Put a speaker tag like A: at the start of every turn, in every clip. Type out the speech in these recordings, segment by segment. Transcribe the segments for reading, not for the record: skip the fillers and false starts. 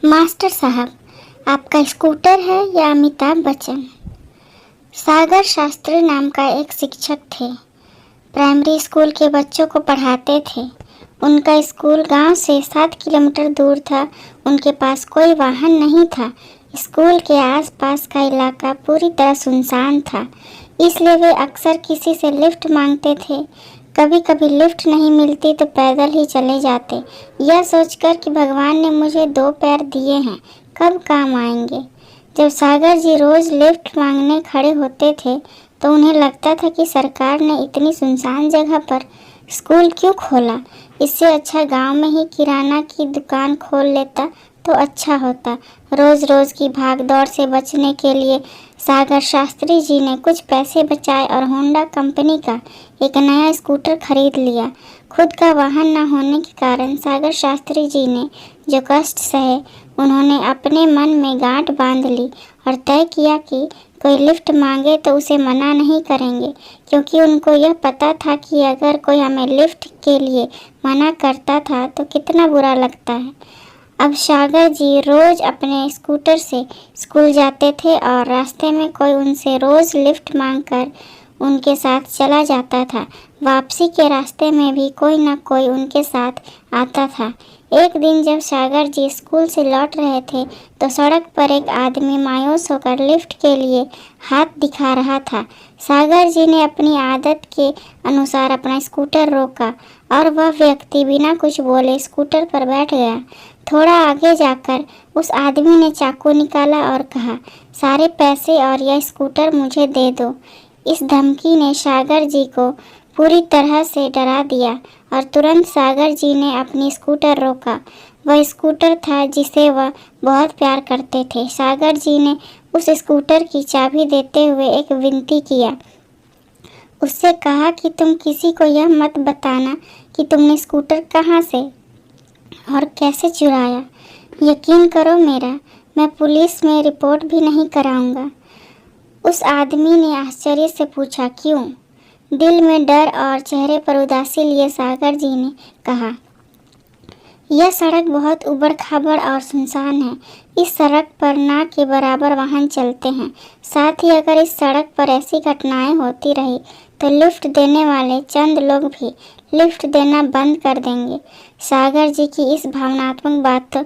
A: Master साहब, आपका scooter है या अमिताभ बच्चन? सागर शास्त्री नाम का एक शिक्षक थे। प्राइमरी स्कूल के बच्चों को पढ़ाते थे। उनका स्कूल गांव से 7 किलोमीटर दूर था। उनके पास कोई वाहन नहीं था। स्कूल के आसपास का इलाका पूरी तरह सुनसान था, इसलिए वे अक्सर किसी से लिफ्ट मांगते थे। कभी कभी लिफ्ट नहीं मिलती तो पैदल ही चले जाते, यह सोचकर कि भगवान ने मुझे 2 पैर दिए हैं, कब काम आएंगे। जब सागर जी रोज लिफ्ट मांगने खड़े होते थे तो उन्हें लगता था कि सरकार ने इतनी सुनसान जगह पर स्कूल क्यों खोला। इससे अच्छा गांव में ही किराना की दुकान खोल लेता तो अच्छा होता। रोज रोज की भाग दौड़ से बचने के लिए सागर शास्त्री जी ने कुछ पैसे बचाए और होंडा कंपनी का एक नया स्कूटर खरीद लिया। खुद का वाहन न होने के कारण सागर शास्त्री जी ने जो कष्ट सहे, उन्होंने अपने मन में गांठ बांध ली और तय किया कि कोई लिफ्ट मांगे तो उसे मना नहीं करेंगे, क्योंकि उनको यह पता था कि अगर कोई हमें लिफ्ट के लिए मना करता था तो कितना बुरा लगता है। अब सागर जी रोज अपने स्कूटर से स्कूल जाते थे और रास्ते में कोई उनसे रोज लिफ्ट मांगकर उनके साथ चला जाता था। वापसी के रास्ते में भी कोई न कोई उनके साथ आता था। एक दिन जब सागर जी स्कूल से लौट रहे थे तो सड़क पर एक आदमी मायूस होकर लिफ्ट के लिए हाथ दिखा रहा था। सागर जी ने अपनी आदत के अनुसार अपना स्कूटर रोका और वह व्यक्ति बिना कुछ बोले स्कूटर पर बैठ गया। थोड़ा आगे जाकर उस आदमी ने चाकू निकाला और कहा, सारे पैसे और यह स्कूटर मुझे दे दो। इस धमकी ने सागर जी को पूरी तरह से डरा दिया और तुरंत सागर जी ने अपनी स्कूटर रोका। वह स्कूटर था जिसे वह बहुत प्यार करते थे। सागर जी ने उस स्कूटर की चाबी देते हुए एक विनती किया। उससे कहा कि तुम किसी को यह मत बताना कि तुमने स्कूटर कहाँ से और कैसे चुराया। यकीन करो मेरा, मैं पुलिस में रिपोर्ट भी नहीं कराऊंगा। उस आदमी ने आश्चर्य से पूछा, क्यों? दिल में डर और चेहरे पर उदासी लिए सागर जी ने कहा, यह सड़क बहुत उबड़-खाबड़ और सुनसान है। इस सड़क पर ना के बराबर वाहन चलते हैं। साथ ही अगर इस सड़क पर ऐसी घटनाएं होती रही तो लिफ्ट देने वाले चंद लोग भी लिफ्ट देना बंद कर देंगे। सागर जी की इस भावनात्मक बात तो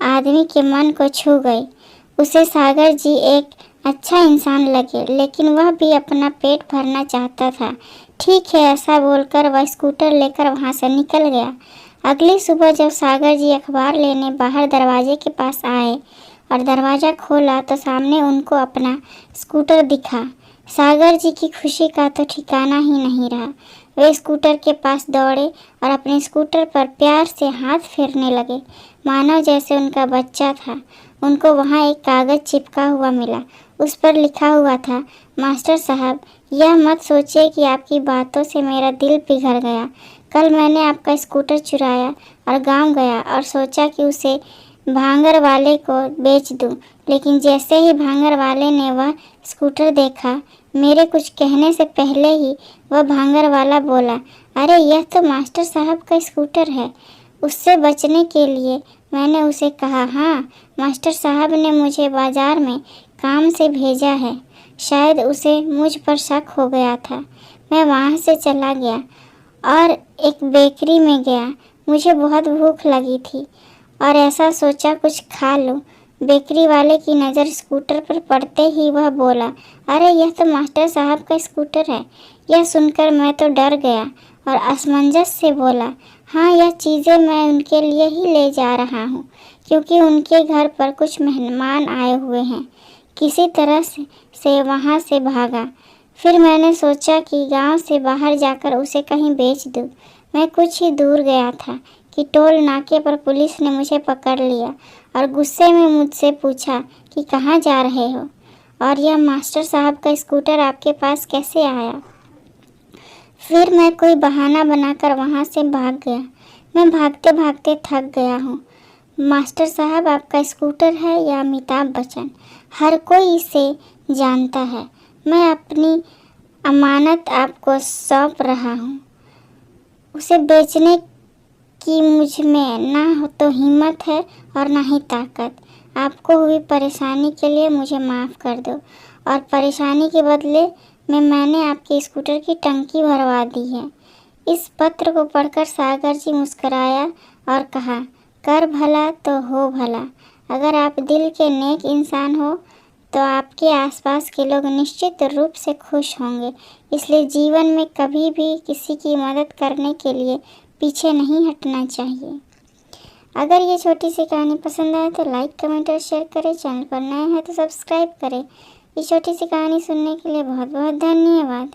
A: आदमी के मन को छू गई। उसे सागर जी एक अच्छा इंसान लगे, लेकिन वह भी अपना पेट भरना चाहता था। ठीक है, ऐसा बोलकर वह स्कूटर लेकर वहां से निकल गया। अगली सुबह जब सागर जी अखबार लेने बाहर दरवाजे के पास आए और दरवाज़ा खोला तो सामने उनको अपना स्कूटर दिखा। सागर जी की खुशी का तो ठिकाना ही नहीं रहा। वे स्कूटर के पास दौड़े और अपने स्कूटर पर प्यार से हाथ फेरने लगे, मानो जैसे उनका बच्चा था। उनको वहाँ एक कागज़ चिपका हुआ मिला। उस पर लिखा हुआ था, मास्टर साहब, यह मत सोचिए कि आपकी बातों से मेरा दिल पिघल गया। कल मैंने आपका स्कूटर चुराया और गांव गया और सोचा कि उसे भांगर वाले को बेच दूं, लेकिन जैसे ही भांगर वाले ने वह स्कूटर देखा, मेरे कुछ कहने से पहले ही वह भांगर वाला बोला, अरे यह तो मास्टर साहब का स्कूटर है। उससे बचने के लिए मैंने उसे कहा, हाँ, मास्टर साहब ने मुझे बाजार में काम से भेजा है। शायद उसे मुझ पर शक हो गया था। मैं वहाँ से चला गया और एक बेकरी में गया। मुझे बहुत भूख लगी थी और ऐसा सोचा कुछ खा लूँ। बेकरी वाले की नज़र स्कूटर पर पड़ते ही वह बोला, अरे यह तो मास्टर साहब का स्कूटर है। यह सुनकर मैं तो डर गया और असमंजस से बोला, हाँ, यह चीज़ें मैं उनके लिए ही ले जा रहा हूँ, क्योंकि उनके घर पर कुछ मेहमान आए हुए हैं। किसी तरह से वहाँ से भागा। फिर मैंने सोचा कि गांव से बाहर जाकर उसे कहीं बेच दूँ। मैं कुछ ही दूर गया था कि टोल नाके पर पुलिस ने मुझे पकड़ लिया और गुस्से में मुझसे पूछा कि कहाँ जा रहे हो और यह मास्टर साहब का स्कूटर आपके पास कैसे आया। फिर मैं कोई बहाना बनाकर वहाँ से भाग गया। मैं भागते भागते थक गया हूँ। मास्टर साहब, आपका स्कूटर है या अमिताभ बच्चन, हर कोई इसे जानता है। मैं अपनी अमानत आपको सौंप रहा हूँ। उसे बेचने कि मुझ में ना हो तो हिम्मत है और ना ही ताकत। आपको हुई परेशानी के लिए मुझे माफ़ कर दो और परेशानी के बदले में मैंने आपके स्कूटर की टंकी भरवा दी है। इस पत्र को पढ़कर सागर जी मुस्कराया और कहा, कर भला तो हो भला। अगर आप दिल के नेक इंसान हो तो आपके आसपास के लोग निश्चित रूप से खुश होंगे। इसलिए जीवन में कभी भी किसी की मदद करने के लिए पीछे नहीं हटना चाहिए। अगर ये छोटी सी कहानी पसंद आए तो लाइक, कमेंट और शेयर करें। चैनल पर नए हैं तो सब्सक्राइब करें। ये छोटी सी कहानी सुनने के लिए बहुत बहुत धन्यवाद।